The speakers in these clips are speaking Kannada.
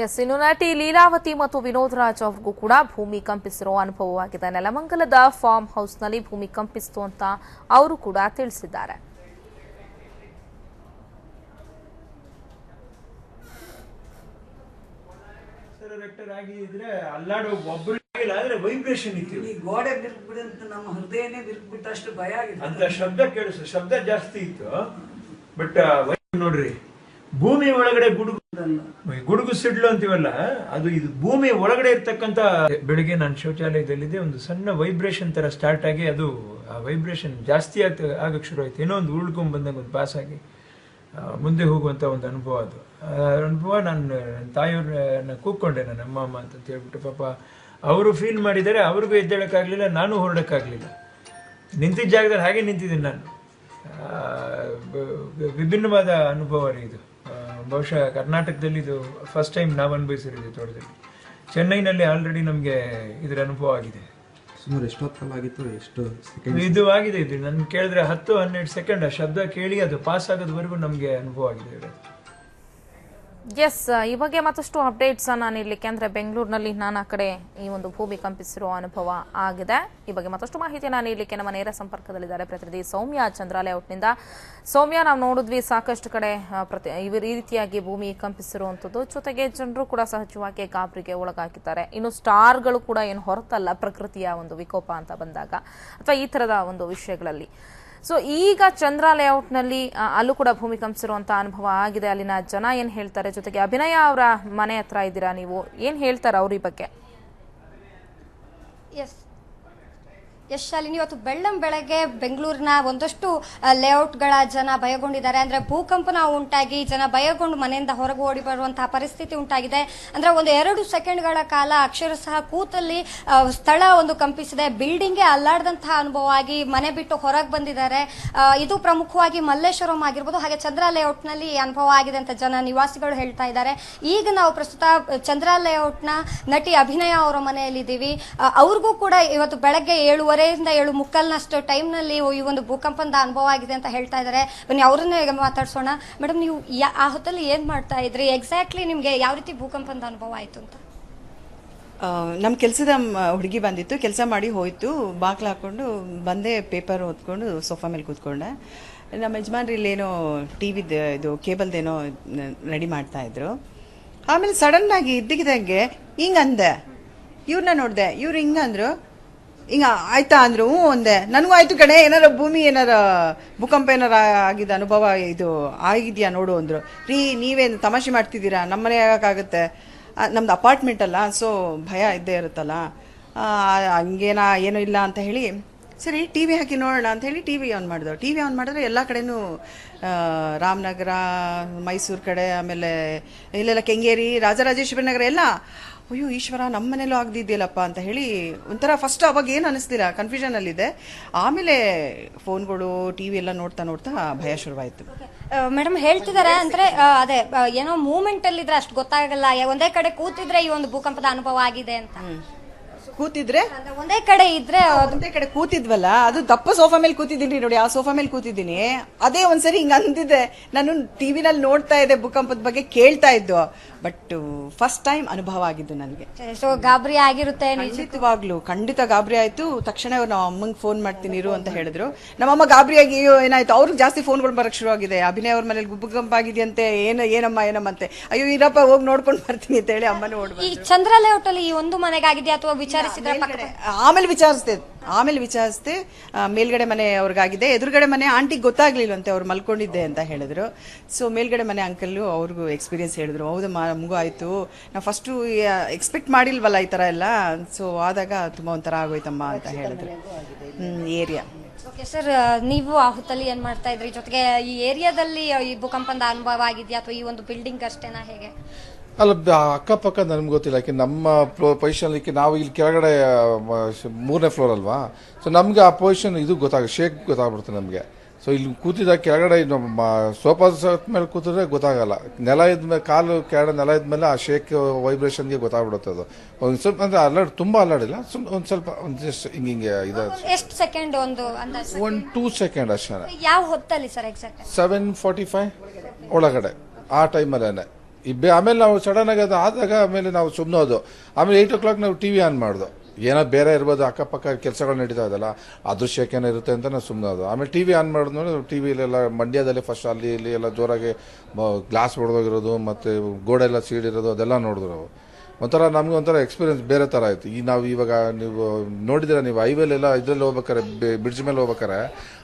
ಎಸ್, ಇನ್ನು ನಟಿ ಲೀಲಾವತಿ ಮತ್ತು ವಿನೋದ್ ರಾಜ್ ಅವ್ರಿಗೂ ಕೂಡ ಭೂಮಿ ಕಂಪಿಸಿರೋ ಅನುಭವವಾಗಿದೆ. ನೆಲಮಂಗಲದ ಫಾರ್ಮ್ ಹೌಸ್ನಲ್ಲಿ ಭೂಮಿ ಕಂಪಿಸಿತು ಅಂತ ಅವರು ಕೂಡ ತಿಳಿಸಿದ್ದಾರೆ. ಗೋಡೆ ಬಿರುಕ್ಬಿಡಂತ ನಮ್ಮ ಹೃದಯನೇ ಬಿರುಕ್ಬಿಟ್ಟಷ್ಟು ಭಯ ಆಗಿದೆ ಅಂತ ಶಬ್ದ ಕೇಳಿಸ ಶಬ್ದ ಜಾಸ್ತಿ ಇತ್ತು. ಬಟ್ ನೋಡ್ರಿ, ಭೂಮಿ ಒಳಗಡೆ ಗುಡುಗು ಸಿಡ್ಲು ಅಂತೀವಲ್ಲ, ಅದು ಇದು ಭೂಮಿ ಒಳಗಡೆ ಇರ್ತಕ್ಕಂತ. ಬೆಳಿಗ್ಗೆ ನಾನು ಶೌಚಾಲಯದಲ್ಲಿದ್ದೆ, ಒಂದು ಸಣ್ಣ ವೈಬ್ರೇಷನ್ ತರ ಸ್ಟಾರ್ಟ್ ಆಗಿ ಅದು ಆ ವೈಬ್ರೇಷನ್ ಜಾಸ್ತಿ ಆಗಕ್ಕೆ ಶುರು ಆಯ್ತು. ಏನೋ ಒಂದು ಉಳ್ಕೊಂಡ್ ಬಂದಾಗ ಒಂದು ಪಾಸ್ ಆಗಿ ಮುಂದೆ ಹೋಗುವಂತ ಒಂದು ಅನುಭವ. ಅದು ಅನುಭವ ನಾನು ನನ್ನ ತಾಯಿಯವ್ರನ್ನ ಕೂಗ್ಕೊಂಡೆ, ನನ್ನ ಅಮ್ಮ ಅಂತ ಹೇಳ್ಬಿಟ್ಟು. ಪಾಪ ಅವರು ಫೀಲ್ ಮಾಡಿದ್ದಾರೆ, ಅವ್ರಿಗೂ ಎದ್ದೇಳಕ್ಕಾಗ್ಲಿಲ್ಲ, ನಾನು ಹೊರಡಕ್ಕಾಗ್ಲಿಲ್ಲ. ನಿಂತಿದ್ದ ಜಾಗದಲ್ಲಿ ಹಾಗೆ ನಿಂತಿದ್ದೀನಿ ನಾನು. ವಿಭಿನ್ನವಾದ ಅನುಭವ ರೀ ಇದು. ಬಹುಶಃ ಕರ್ನಾಟಕದಲ್ಲಿ ಇದು ಫಸ್ಟ್ ಟೈಮ್ ನಾವು ಅನುಭವಿಸಿರೋದು ತೋಟದಲ್ಲಿ. ಚೆನ್ನೈನಲ್ಲಿ ಆಲ್ರೆಡಿ ನಮಗೆ ಇದರ ಅನುಭವ ಆಗಿದೆ. ಸುಮಾರು ಎಷ್ಟೊತ್ತಲ್ಲಾಗಿತ್ತು, ಎಷ್ಟು ಇದು ಆಗಿದೆ. ಇದು ನನ್ಗೆ ಕೇಳಿದ್ರೆ 10-12 ಸೆಕೆಂಡ್ ಆ ಶಬ್ದ ಕೇಳಿ ಅದು ಪಾಸ್ ಆಗೋದ್ವರೆಗೂ ನಮಗೆ ಅನುಭವ ಆಗಿದೆ. ಎಸ್, ಈ ಬಗ್ಗೆ ಮತ್ತಷ್ಟು ಅಪ್ಡೇಟ್ಸ್ ನಾನು ನೀಡಲಿಕ್ಕೆ, ಅಂದ್ರೆ ಬೆಂಗಳೂರಿನಲ್ಲಿ ನಾನಾ ಕಡೆ ಈ ಒಂದು ಭೂಮಿ ಕಂಪಿಸಿರೋ ಅನುಭವ ಆಗಿದೆ. ಈ ಬಗ್ಗೆ ಮತ್ತಷ್ಟು ಮಾಹಿತಿಯನ್ನು ನೀಡಲಿಕ್ಕೆ ನಮ್ಮ ನೇರ ಸಂಪರ್ಕದಲ್ಲಿದ್ದಾರೆ ಪ್ರತಿನಿಧಿ ಸೌಮ್ಯ ಚಂದ್ರ ಲೇಔಟ್ನಿಂದ. ಸೌಮ್ಯ, ನಾವು ನೋಡಿದ್ವಿ ಸಾಕಷ್ಟು ಕಡೆ ಈ ರೀತಿಯಾಗಿ ಭೂಮಿ ಕಂಪಿಸಿರುವಂಥದ್ದು, ಜೊತೆಗೆ ಜನರು ಕೂಡ ಸಹಜವಾಗಿ ಗಾಬರಿಗೆ ಒಳಗಾಗಿದ್ದಾರೆ. ಇನ್ನು ಸ್ಟಾರ್ಗಳು ಕೂಡ ಏನು ಹೊರತಲ್ಲ ಪ್ರಕೃತಿಯ ಒಂದು ವಿಕೋಪ ಅಂತ ಬಂದಾಗ, ಅಥವಾ ಈ ತರದ ಒಂದು ವಿಷಯಗಳಲ್ಲಿ. ಸೊ ಈಗ ಚಂದ್ರ ಲೇಔಟ್ನಲ್ಲಿ ಅಲ್ಲೂ ಕೂಡ ಭೂಮಿ ಕಂಪಿಸಿರುವಂತಹ ಅನುಭವ ಆಗಿದೆ. ಅಲ್ಲಿನ ಜನ ಏನ್ ಹೇಳ್ತಾರೆ, ಜೊತೆಗೆ ಅಭಿನಯ ಅವರ ಮನೆ ಹತ್ರ ಇದ್ದೀರಾ ನೀವು, ಏನ್ ಹೇಳ್ತಾರೆ ಅವ್ರ ಈ ಬಗ್ಗೆ? ಎಸ್ ಶಾಲಿನಿ, ಇವತ್ತು ಬೆಳ್ಳಂಬೆಳಗ್ಗೆ ಬೆಂಗಳೂರಿನ ಒಂದಷ್ಟು ಲೇಔಟ್ಗಳ ಜನ ಭಯಗೊಂಡಿದ್ದಾರೆ. ಅಂದರೆ ಭೂಕಂಪನ ಉಂಟಾಗಿ ಜನ ಭಯಗೊಂಡು ಮನೆಯಿಂದ ಹೊರಗೆ ಓಡಿ ಬರುವಂತಹ ಪರಿಸ್ಥಿತಿ ಉಂಟಾಗಿದೆ. ಅಂದರೆ 1-2 ಸೆಕೆಂಡ್ಗಳ ಕಾಲ ಅಕ್ಷರಶಃ ಕೂತಲ್ಲಿ ಸ್ಥಳ ಒಂದು ಕಂಪಿಸಿದೆ. ಬಿಲ್ಡಿಂಗೇ ಅಲ್ಲಾಡ್ದಂತಹ ಅನುಭವ ಆಗಿ ಮನೆ ಬಿಟ್ಟು ಹೊರಗೆ ಬಂದಿದ್ದಾರೆ. ಇದು ಪ್ರಮುಖವಾಗಿ ಮಲ್ಲೇಶ್ವರಂ ಆಗಿರ್ಬೋದು, ಹಾಗೆ ಚಂದ್ರ ಲೇಔಟ್ನಲ್ಲಿ ಅನುಭವ ಆಗಿದೆ ಅಂತ ಜನ ನಿವಾಸಿಗಳು ಹೇಳ್ತಾ ಇದ್ದಾರೆ. ಈಗ ನಾವು ಪ್ರಸ್ತುತ ಚಂದ್ರ ಲೇಔಟ್ನ ನಟಿ ಅಭಿನಯ ಅವರ ಮನೆಯಲ್ಲಿದ್ದೀವಿ. ಅವ್ರಿಗೂ ಕೂಡ ಇವತ್ತು ಬೆಳಗ್ಗೆ 7:15 ಟೈಮ್ನಲ್ಲಿ ಈ ಒಂದು ಭೂಕಂಪನದ ಅನುಭವ ಆಗಿದೆ ಅಂತ ಹೇಳ್ತಾ ಇದ್ದಾರೆ. ಬನ್ನಿ ಅವ್ರನ್ನೇ ಮಾತಾಡ್ಸೋಣ. ಮೇಡಮ್, ನೀವು ಆ ಹೊತ್ತಲ್ಲಿ ಏನ್ ಮಾಡ್ತಾ ಇದ್ರಿ? ಎಕ್ಸಾಕ್ಟ್ಲಿ ನಿಮ್ಗೆ ಯಾವ ರೀತಿ ಭೂಕಂಪನದ ಅನುಭವ ಆಯ್ತು ಅಂತ? ನಮ್ಮ ಕೆಲಸದ ಹುಡುಗಿ ಬಂದಿತ್ತು, ಕೆಲಸ ಮಾಡಿ ಹೋಯ್ತು. ಬಾಗ್ಲು ಹಾಕೊಂಡು ಬಂದೆ, ಪೇಪರ್ ಓದ್ಕೊಂಡು ಸೋಫಾ ಮೇಲೆ ಕೂತ್ಕೊಂಡೆ. ನಮ್ಮ ಯಜಮಾನ್ರು ಇಲ್ಲೇನೋ ಟಿವಿದು ಇದು ಕೇಬಲ್ದೇನೋ ರೆಡಿ ಮಾಡ್ತಾ ಇದ್ರು. ಆಮೇಲೆ ಸಡನ್ ಆಗಿ ಇದ್ದಕ್ಕಿದ್ದಂಗೆ ಹಿಂಗಂದೆ, ಇವ್ರನ್ನ ನೋಡಿದೆ, ಇವ್ರು ಹಿಂಗಂದ್ರು. ಹಿಂಗ ಆಯ್ತಾ ಅಂದ್ರು. ಹ್ಞೂ ಒಂದೆ, ನನಗೂ ಆಯ್ತು ಕಣೆ, ಏನಾರ ಭೂಮಿ ಏನಾರ ಭೂಕಂಪ ಏನಾರ ಆಗಿದ್ದ ಅನುಭವ ಇದು ಆಗಿದೆಯಾ ನೋಡು ಅಂದ್ರು. ರೀ, ನೀವೇನು ತಮಾಷೆ ಮಾಡ್ತಿದ್ದೀರಾ? ನಮ್ಮನೆ ಆಗೋಕ್ಕಾಗುತ್ತೆ, ನಮ್ದು ಅಪಾರ್ಟ್ಮೆಂಟ್ ಅಲ್ಲ, ಸೊ ಭಯ ಇದ್ದೇ ಇರುತ್ತಲ್ಲ. ಹಂಗೇನಾ ಏನೂ ಇಲ್ಲ ಅಂತ ಹೇಳಿ, ಸರಿ ಟಿ ವಿ ಹಾಕಿ ನೋಡೋಣ ಅಂತ ಹೇಳಿ ಟಿ ವಿ ಆನ್ ಮಾಡಿದ್ರು. ಟಿ ವಿ ಆನ್ ಮಾಡಿದ್ರೆ ಎಲ್ಲ ಕಡೆನೂ ರಾಮನಗರ, ಮೈಸೂರು ಕಡೆ, ಆಮೇಲೆ ಇಲ್ಲೆಲ್ಲ ಕೆಂಗೇರಿ, ರಾಜರಾಜೇಶ್ವರಿ ನಗರ ಎಲ್ಲ, ಅಯ್ಯೋ ಈಶ್ವರ, ನಮ್ಮ ಮನೇಲೂ ಆಗದಿದೆಯಲ್ಲಪ್ಪ ಅಂತ ಹೇಳಿ ಒಂಥರ ಫಸ್ಟ್ ಅವಾಗ ಏನು ಅನ್ನಿಸ್ತಿಲ್ಲ, ಕನ್ಫ್ಯೂಷನಲ್ಲಿದೆ. ಆಮೇಲೆ ಫೋನ್ಗಳು ಟಿ ವಿ ಎಲ್ಲ ನೋಡ್ತಾ ನೋಡ್ತಾ ಭಯ ಶುರುವಾಯಿತು. ಮೇಡಮ್ ಹೇಳ್ತಿದ್ದಾರೆ, ಅಂದ್ರೆ ಅದೇ ಏನೋ ಮೂವ್ಮೆಂಟ್ ಅಲ್ಲಿ ಇದ್ರೆ ಅಷ್ಟು ಗೊತ್ತಾಗಲ್ಲ, ಒಂದೇ ಕಡೆ ಕೂತಿದ್ರೆ ಈ ಒಂದು ಭೂಕಂಪದ ಅನುಭವ ಆಗಿದೆ ಅಂತ. ಕೂತಿದ್ರೆ ಒಂದೇ ಕಡೆ ಇದ್ರೆ, ಒಂದೇ ಕಡೆ ಕೂತಿದ್ವಲ್ಲ, ಅದು ದಪ್ಪ ಸೋಫಾ ಮೇಲೆ ಕೂತಿದ್ದೀನಿ ನೋಡಿ, ಆ ಸೋಫಾ ಮೇಲೆ ಕೂತಿದ್ದೀನಿ. ಅದೇ ಒಂದ್ಸರಿ ಹಿಂಗ ಅಂದಿದ್ದೆ, ನಾನು ಟಿವಿನಲ್ಲಿ ನೋಡ್ತಾ ಇದ್ದೆ, ಭೂಕಂಪದ ಬಗ್ಗೆ ಕೇಳ್ತಾ ಇದ್ದು, ಬಟ್ ಫಸ್ಟ್ ಟೈಮ್ ಅನುಭವ ಆಗಿದ್ದು ನನಗೆ. ಸೊ ಗಾಬರಿ ಆಗಿರುತ್ತೆ ನಿಜವಾಗ್ಲು, ಖಂಡಿತ ಗಾಬರಿ ಆಯ್ತು. ತಕ್ಷಣ ನಾವು ಅಮ್ಮಂಗೆ ಫೋನ್ ಮಾಡ್ತೀನಿ ಇರು ಅಂತ ಹೇಳಿದ್ರು. ನಮ್ಮಮ್ಮ ಗಾಬರಿಯಾಗಿ ಏನಾಯ್ತು, ಅವ್ರಿಗೆ ಜಾಸ್ತಿ ಫೋನ್ಗಳು ಬರಕ್ ಶುರು ಆಗಿದೆ. ಅಭಿನಯ ಅವ್ರ ಮನೇಲಿ ಭೂಕಂಪ ಆಗಿದೆಯಂತೆ, ಏನಮ್ಮ ಅಂತೆ. ಅಯ್ಯೋ ಇರಪ್ಪ, ಹೋಗಿ ನೋಡ್ಕೊಂಡು ಬರ್ತೀನಿ ಅಂತ ಹೇಳಿ ಅಮ್ಮನ ಓಡ್ಬ. ಈ ಚಂದ್ರ ಲೇಔಟ್ ಅಲ್ಲಿ ಈ ಒಂದು ಮನೆಗಾಗಿದೆಯಾ ಅಥವಾ ವಿಚಾರಿಸಿದ್ರೆ? ಆಮೇಲೆ ವಿಚಾರಿಸ್ದೆ. ಮೇಲ್ಗಡೆ ಮನೆ ಅವ್ರಿಗಾಗಿದೆ, ಎದುರುಗಡೆ ಮನೆ ಆಂಟಿಗೆ ಗೊತ್ತಾಗ್ಲಿಲ್ವಂತೆ, ಅವ್ರು ಮಲ್ಕೊಂಡಿದ್ದೆ ಅಂತ ಹೇಳಿದ್ರು. ಸೊ ಮೇಲ್ಗಡೆ ಮನೆ ಅಂಕಲ್ಲು ಅವ್ರಿಗೂ ಎಕ್ಸ್ಪೀರಿಯನ್ಸ್ ಹೇಳಿದ್ರು. ಹೌದಮ್ಮ, ನಮಗೂ ಆಯ್ತು, ನಾವು ಫಸ್ಟು ಎಕ್ಸ್ಪೆಕ್ಟ್ ಮಾಡಿಲ್ವಲ್ಲ ಈ ತರ ಎಲ್ಲ. ಸೊ ಆದಾಗ ತುಂಬಾ ಒಂಥರ ಆಗೋಯ್ತಮ್ಮ ಅಂತ ಹೇಳಿದ್ರು. ಏರಿಯಾ. ಓಕೆ ಸರ್, ನೀವು ಆ ಹೊತ್ತಲ್ಲಿ ಏನ್ ಮಾಡ್ತಾ ಇದ್ರಿ? ಜೊತೆಗೆ ಈ ಏರಿಯಾದಲ್ಲಿ ಈ ಭೂಕಂಪದ ಅನುಭವ ಆಗಿದೆಯಾ ಅಥವಾ ಈ ಒಂದು ಬಿಲ್ಡಿಂಗ್ ಅಷ್ಟೇನಾ, ಹೇಗೆ? ಅಲ್ಲ, ಅಕ್ಕಪಕ್ಕ ನಮ್ಗೆ ಗೊತ್ತಿಲ್ಲ. ಯಾಕೆ ನಮ್ಮ ಪೊಸಿಷನ್ ನಾವು ಇಲ್ಲಿ ಕೆಳಗಡೆ 3ನೇ ಫ್ಲೋರ್ ಅಲ್ವಾ, ಸೊ ನಮ್ಗೆ ಆ ಪೊಸಿಷನ್ ಇದು ಶೇಕ್ ಗೊತ್ತಾಗ್ಬಿಡುತ್ತೆ ನಮಗೆ. ಸೊ ಇಲ್ಲಿ ಕೂತಿದ್ದ ಕೆಳಗಡೆ ಸೋಫಾ ಮೇಲೆ ಕೂತಿದ್ರೆ ಗೊತ್ತಾಗಲ್ಲ. ನೆಲ ಇದ್ಮೇಲೆ, ಕಾಲು ಕೆಳಗಡೆ ನೆಲ ಇದ್ಮೇಲೆ ಆ ಶೇಕ್ ವೈಬ್ರೇಷನ್ಗೆ ಗೊತ್ತಾಗ್ಬಿಡುತ್ತೆ. ಅದು ಒಂದು ಸ್ವಲ್ಪ ಅಂದ್ರೆ ತುಂಬಾ ಅಲ್ಲಾಡಿಲ್ಲ, ಒಂದು ಸ್ವಲ್ಪ ಜಸ್ಟ್ ಹಿಂಗೆ ಇದೆ. ಎಷ್ಟು ಸೆಕೆಂಡ್? ಒಂದು 2 ಸೆಕೆಂಡ್ ಅಷ್ಟೇ. ಯಾವ ಹೊತ್ತಲ್ಲಿ ಸರ್? ಎಕ್ಸಾಕ್ಟ್ 7:45 ಒಳಗಡೆ ಆ ಟೈಮಲ್ಲೇನೆ. ಆಮೇಲೆ ನಾವು ಸಡನ್ ಆಗಿ ಅದು ಆದಾಗ ಆಮೇಲೆ ನಾವು ಸುಮ್ಮನೋದು. ಆಮೇಲೆ 8 o'clock ನಾವು ಟಿವಿ ಆನ್ ಮಾಡ್ದು. ಏನೋ ಬೇರೆ ಇರ್ಬೋದು, ಅಕ್ಕಪಕ್ಕ ಕೆಲಸಗಳು ನಡೀತಾ ಇದಲ್ಲ, ಅದೃಶ್ಯಕ್ಕೆ ಏನೋ ಇರುತ್ತೆ ಅಂತ ನಾವು ಸುಮ್ಮನೋದು. ಆಮೇಲೆ ಟಿವಿ ಆನ್ ಮಾಡಿದ್ಮೇಲೆ ಟಿವಿಲೆಲ್ಲ ಮಂಡ್ಯದಲ್ಲಿ ಫಸ್ಟ್ ಅಲ್ಲಿ ಇಲ್ಲಿ ಎಲ್ಲ ಜೋರಾಗಿ ಗ್ಲಾಸ್ ಹೊಡೆದೋಗಿರೋದು ಮತ್ತು ಗೋಡೆ ಎಲ್ಲ ಸೀಡಿರೋದು ಅದೆಲ್ಲ ನೋಡಿದ್ರು ನಾವು. ಒಂಥರ ನಮ್ಗೆ ಒಂಥರ ಎಕ್ಸ್ಪೀರಿಯನ್ಸ್ ಬೇರೆ ಥರ ಆಯಿತು. ನಾವು ಇವಾಗ ನೀವು ನೋಡಿದ್ರೆ ನೀವು ಹೈವೇಲೆಲ್ಲ ಇದ್ರಲ್ಲಿ ಹೋಗ್ಬೇಕಾರೆ, ಬ್ರಿಡ್ಜ್ ಮೇಲೆ ಹೋಗ್ಬೇಕಾರೆ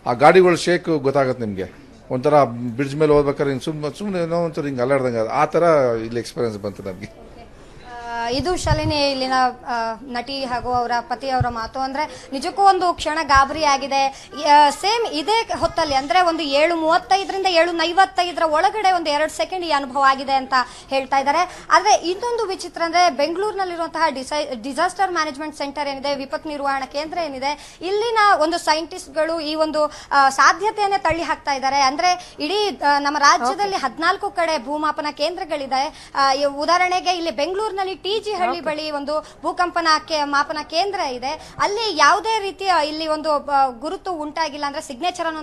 ಆ ಗಾಡಿಗಳು ಶೇಕ್ ಗೊತ್ತಾಗುತ್ತೆ ನಿಮಗೆ. ಒಂಥರ ಬ್ರಿಡ್ಜ್ ಮೇಲೆ ಹೋಗ್ಬೇಕಾದ್ರೆ ಹಿಂಗೆ ಸುಮ್ಮನೆ ಏನೋ ಒಂಥರ ಹಿಂಗೆ ಅಲ್ಲಾಡ್ದಂಗೆ ಆ ಥರ ಇಲ್ಲಿ ಎಕ್ಸ್ಪೀರಿಯನ್ಸ್ ಬಂತು ನಮಗೆ. ಇದು ಶಾಲಿನಿ ಇಲ್ಲಿನ ನಟಿ ಹಾಗೂ ಅವರ ಪತಿಯವರ ಮಾತು. ಅಂದ್ರೆ ನಿಜಕ್ಕೂ ಒಂದು ಕ್ಷಣ ಗಾಬರಿ ಆಗಿದೆ. ಸೇಮ್ ಇದೇ ಹೊತ್ತಲ್ಲಿ ಅಂದ್ರೆ ಒಂದು 7:35ರಿಂದ 7:45 ಒಳಗಡೆ ಒಂದು 2 ಸೆಕೆಂಡ್ ಈ ಅನುಭವ ಆಗಿದೆ ಅಂತ ಹೇಳ್ತಾ ಇದ್ದಾರೆ. ಆದ್ರೆ ಇನ್ನೊಂದು ವಿಚಿತ್ರ ಅಂದ್ರೆ ಬೆಂಗಳೂರಿನಲ್ಲಿರುವಂತಹ ಡಿಸಾಸ್ಟರ್ ಮ್ಯಾನೇಜ್ಮೆಂಟ್ ಸೆಂಟರ್ ಏನಿದೆ, ವಿಪತ್ತು ನಿರ್ವಹಣಾ ಕೇಂದ್ರ ಏನಿದೆ, ಇಲ್ಲಿನ ಒಂದು ಸೈಂಟಿಸ್ಟ್ಗಳು ಈ ಒಂದು ಸಾಧ್ಯತೆಯನ್ನೇ ತಳ್ಳಿ ಹಾಕ್ತಾ ಇದ್ದಾರೆ. ಅಂದ್ರೆ ಇಡೀ ನಮ್ಮ ರಾಜ್ಯದಲ್ಲಿ 14 ಕಡೆ ಭೂಮಾಪನ ಕೇಂದ್ರಗಳಿದೆ. ಉದಾಹರಣೆಗೆ ಇಲ್ಲಿ ಬೆಂಗಳೂರಿನಲ್ಲಿ ಟಿ.ಜಿ. ಹಳ್ಳಿ ಬಳಿ ಒಂದು ಭೂಕಂಪನ ಮಾಪನ ಕೇಂದ್ರ ಇದೆ. ಅಲ್ಲಿ ಯಾವುದೇ ರೀತಿಯ ಇಲ್ಲಿ ಒಂದು ಗುರುತು ಉಂಟಾಗಿಲ್ಲ, ಅಂದ್ರೆ ಸಿಗ್ನೇಚರ್ ಅನ್ನೋ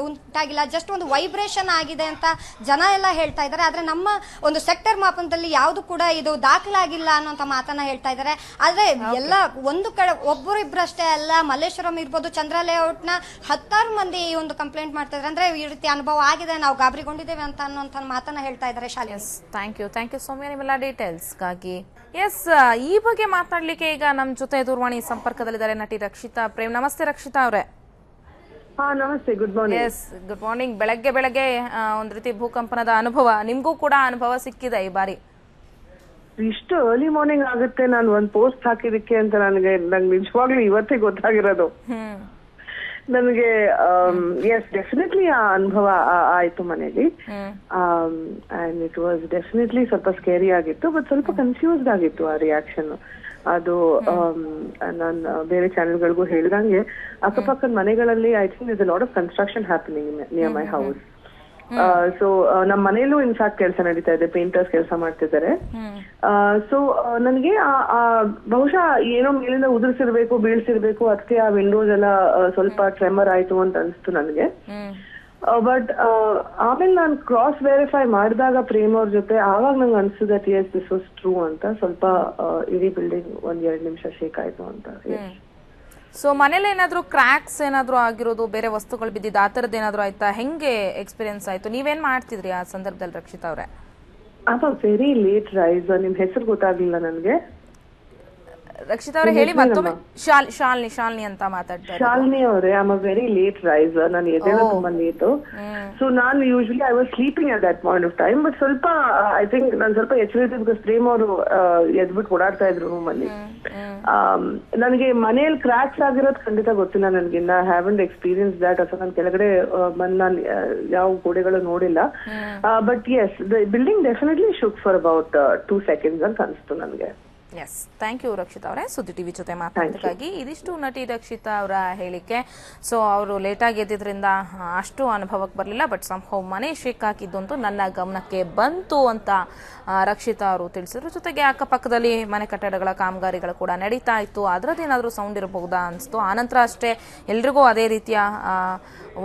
ಉಂಟಾಗಿಲ್ಲ, ಜಸ್ಟ್ ಒಂದು ವೈಬ್ರೇಷನ್ ಆಗಿದೆ ಅಂತ ಜನ ಎಲ್ಲ ಹೇಳ್ತಾ ಇದ್ದಾರೆ. ಆದ್ರೆ ನಮ್ಮ ಒಂದು ಸೆಕ್ಟರ್ ಮಾಪನದಲ್ಲಿ ಯಾವುದು ಕೂಡ ಇದು ದಾಖಲಾಗಿಲ್ಲ ಅನ್ನೋಂಥ ಮಾತನ್ನ ಹೇಳ್ತಾ ಇದ್ದಾರೆ. ಆದ್ರೆ ಎಲ್ಲ ಒಂದು ಕಡೆ ಒಬ್ಬರಿಬ್ಬರಷ್ಟೇ ಅಲ್ಲ, ಮಲ್ಲೇಶ್ವರಂ ಇರ್ಬೋದು, ಚಂದ್ರ ಲೇಔಟ್ ನ 10 ಮಂದಿ ಈ ಒಂದು ಕಂಪ್ಲೇಂಟ್ ಮಾಡ್ತಾ ಇದ್ದಾರೆ. ಅಂದ್ರೆ ಈ ರೀತಿ ಅನುಭವ ಆಗಿದೆ, ನಾವು ಗಾಬರಿಗೊಂಡಿದ್ದೇವೆ ಅಂತ ಅನ್ನೋಂಥ ಮಾತನ್ನ ಹೇಳ್ತಾ ಇದ್ದಾರೆ. ಶಾಲೆ ಥ್ಯಾಂಕ್ ಯು ಸೌಮ್ಯ ನಿಮ್ಮೆಲ್ಲ ಡೀಟೇಲ್ಸ್ಗಾಗಿ. ಎಸ್, ಈ ಬಗ್ಗೆ ಮಾತನಾಡ್ಲಿಕ್ಕೆ ಈಗ ನಮ್ಮ ಜೊತೆ ದೂರವಾಣಿ ಸಂಪರ್ಕದಲ್ಲಿದ್ದಾರೆ ನಟಿ ರಕ್ಷಿತಾ ಪ್ರೇಮ್. ನಮಸ್ತೆ ರಕ್ಷಿತಾ ಅವರೇ. ನಮಸ್ತೆ, good morning. Yes, good morning. ಬೆಳಗ್ಗೆ ಒಂದ್ ರೀತಿ ಭೂಕಂಪನದ ಅನುಭವ, ನಿಮ್ಗೂ ಕೂಡ ಅನುಭವ ಸಿಕ್ಕಿದೆ ಈ ಬಾರಿ? ಇಷ್ಟು ಅರ್ಲಿ ಮಾರ್ನಿಂಗ್ ಆಗುತ್ತೆ ನಾನು ಒಂದ್ ಪೋಸ್ಟ್ ಹಾಕಿದಕ್ಕೆ ಅಂತ ನಂಗೆ ನಿಜವಾಗ್ಲೂ ಇವತ್ತೇ ಗೊತ್ತಾಗಿರೋದು. ನನಗೆ ಎಸ್ ಡೆಫಿನೆಟ್ಲಿ ಆ ಅನುಭವ ಆಯ್ತು ಮನೇಲಿ. ಅಂಡ್ ಇಟ್ ವಾಸ್ ಡೆಫಿನೆಟ್ಲಿ ಸ್ವಲ್ಪ ಸ್ಕೇರಿ ಆಗಿತ್ತು, ಬಟ್ ಸ್ವಲ್ಪ ಕನ್ಫ್ಯೂಸ್ಡ್ ಆಗಿತ್ತು ಆ ರಿಯಾಕ್ಷನ್. ಅದು ನಾನು ಬೇರೆ ಚಾನೆಲ್ಗಳಿಗೂ ಹೇಳಿದಂಗೆ ಅಕ್ಕಪಕ್ಕದ ಮನೆಗಳಲ್ಲಿ I think is a lot of construction happening near my house. So ನಮ್ಮ ಮನೆಯಲ್ಲೂ ಇನ್ಫ್ಯಾಕ್ಟ್ ಕೆಲಸ ನಡೀತಾ ಇದೆ, ಪೇಂಟರ್ಸ್ ಕೆಲಸ ಮಾಡ್ತಿದ್ದಾರೆ. ಸೊ ನನಗೆ ಬಹುಶಃ ಏನೋ ಮೇಲಿಂದ ಉದುರಿಸಿರ್ಬೇಕು, ಬೀಳ್ಸಿರ್ಬೇಕು, ಅದಕ್ಕೆ ಆ ವಿಂಡೋಸ್ ಎಲ್ಲ ಸ್ವಲ್ಪ ಟ್ರೆಮರ್ ಆಯ್ತು ಅಂತ ಅನ್ಸ್ತು ನನಗೆ. ಬಟ್ ಆಮೇಲೆ ನಾನು ಕ್ರಾಸ್ ವೆರಿಫೈ ಮಾಡಿದಾಗ ಪ್ರೇಮ್ ಅವ್ರ ಜೊತೆ, ಆವಾಗ ನಂಗೆ ಅನ್ಸ್ತು that yes this was true ಅಂತ. ಸ್ವಲ್ಪ ಇಡೀ ಬಿಲ್ಡಿಂಗ್ 1-2 ನಿಮಿಷ ಶೇಕ್ ಆಯ್ತು ಅಂತ. ಸೊ ಮನೇಲಿ ಏನಾದ್ರು ಕ್ರ್ಯಾಕ್ಸ್ ಏನಾದ್ರು ಆಗಿರೋದು, ಬೇರೆ ವಸ್ತುಗಳು ಬಿದ್ದಿದ್ದು, ಆ ತರದ್ದು ಏನಾದ್ರು ಆಯ್ತಾ? ಹೆಂಗೆ ಎಕ್ಸ್ಪೀರಿಯನ್ಸ್ ಆಯ್ತು? ನೀವೇನ್ ಮಾಡ್ತಿದ್ರಿ ಆ ಸಂದರ್ಭದಲ್ಲಿ ರಕ್ಷಿತಾ ಅವ್ರೆ? Very late rise. ನಿಮ್ ಹೆಸರು ಗೊತ್ತಾಗ್ಲಿಲ್ಲ ನನ್ಗೆ. ರಕ್ಷಿತಾ ಅವರೇ ಹೇಳಿ ಮತ್ತೊಮ್ಮೆ. ಶಾಲಿನಿ ಅಂತ ಮಾತಾಡ್ತಾರೆ. ಶಾಲಿನಿ ಅವರೇ, I am a very late riser. ನಾನು ಎದ್ದೇಳೋ ತುಂಬಾ ಲೇಟು. ಸೊ ನಾನು usually I was sleeping at that point of time. But ಸ್ವಲ್ಪ ಐ ಥಿಂಕ್ ನಾನು ಸ್ವಲ್ಪ ಎಚ್ಚರಿದ್ದೆ, ಬಿಕಾಸ್ ಪ್ರೇಮ್ ಅವರು ಎದ್ಬಿಟ್ಟು ಓಡಾಡ್ತಾ ಇದ್ರು ರೂಮ್ ಅಲ್ಲಿ. ನನಗೆ ಮನೆಯಲ್ಲಿ ಕ್ರ್ಯಾಕ್ಸ್ ಆಗಿರೋದು ಖಂಡಿತ ಗೊತ್ತಿಲ್ಲ ನನಗೆ. ನಾ ಹ್ಯಾವೆಂಟ್ ಎಕ್ಸ್ಪೀರಿಯನ್ಸ್ ದ್ಯಾಟ್. ಅಥವಾ ನಾನು ಕೆಳಗಡೆ ನಾನು ಯಾವ ಗೋಡೆಗಳು ನೋಡಿಲ್ಲ. But yes, the building definitely shook for about 2 seconds ಅಂತ ಅನಿಸ್ತು ನನಗೆ. ಎಸ್, ಥ್ಯಾಂಕ್ ಯು ರಕ್ಷಿತಾ ಅವರೇ ಸುದ್ದಿ ಟಿವಿ ಜೊತೆ ಮಾತಾಡೋದಕ್ಕಾಗಿ. ಇದಿಷ್ಟು ನಟಿ ರಕ್ಷಿತಾ ಅವರ ಹೇಳಿಕೆ. ಸೊ ಅವರು ಲೇಟಾಗಿ ಎದ್ದಿದ್ರಿಂದ ಅಷ್ಟು ಅನುಭವಕ್ಕೆ ಬರಲಿಲ್ಲ, ಬಟ್ ಸಂಭವ ಮನೆ ಶೇಕ್ ಹಾಕಿದ್ದಂತೂ ನನ್ನ ಗಮನಕ್ಕೆ ಬಂತು ಅಂತ ರಕ್ಷಿತಾ ಅವರು ತಿಳಿಸಿದ್ರು. ಜೊತೆಗೆ ಅಕ್ಕಪಕ್ಕದಲ್ಲಿ ಮನೆ ಕಟ್ಟಡಗಳ ಕಾಮಗಾರಿಗಳು ಕೂಡ ನಡೀತಾ ಇತ್ತು, ಅದರದ್ದೇನಾದರೂ ಸೌಂಡ್ ಇರಬಹುದಾ ಅನಿಸ್ತು. ಆನಂತರ ಅಷ್ಟೇ ಎಲ್ರಿಗೂ ಅದೇ ರೀತಿಯ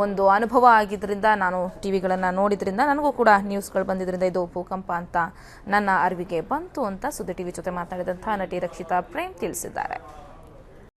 ಒಂದು ಅನುಭವ ಆಗಿದ್ದರಿಂದ, ನಾನು ಟಿವಿಗಳನ್ನು ನೋಡಿದ್ರಿಂದ, ನನಗೂ ಕೂಡ ನ್ಯೂಸ್ಗಳು ಬಂದಿದ್ದರಿಂದ ಇದು ಭೂಕಂಪ ಅಂತ ನನ್ನ ಅರಿವಿಗೆ ಬಂತು ಅಂತ ಸುದ್ದಿ ಟಿವಿ ಜೊತೆ ಮಾತಾಡಿದಂಥ ನಟಿ ರಕ್ಷಿತಾ ಪ್ರೇಮ್ ತಿಳಿಸಿದ್ದಾರೆ.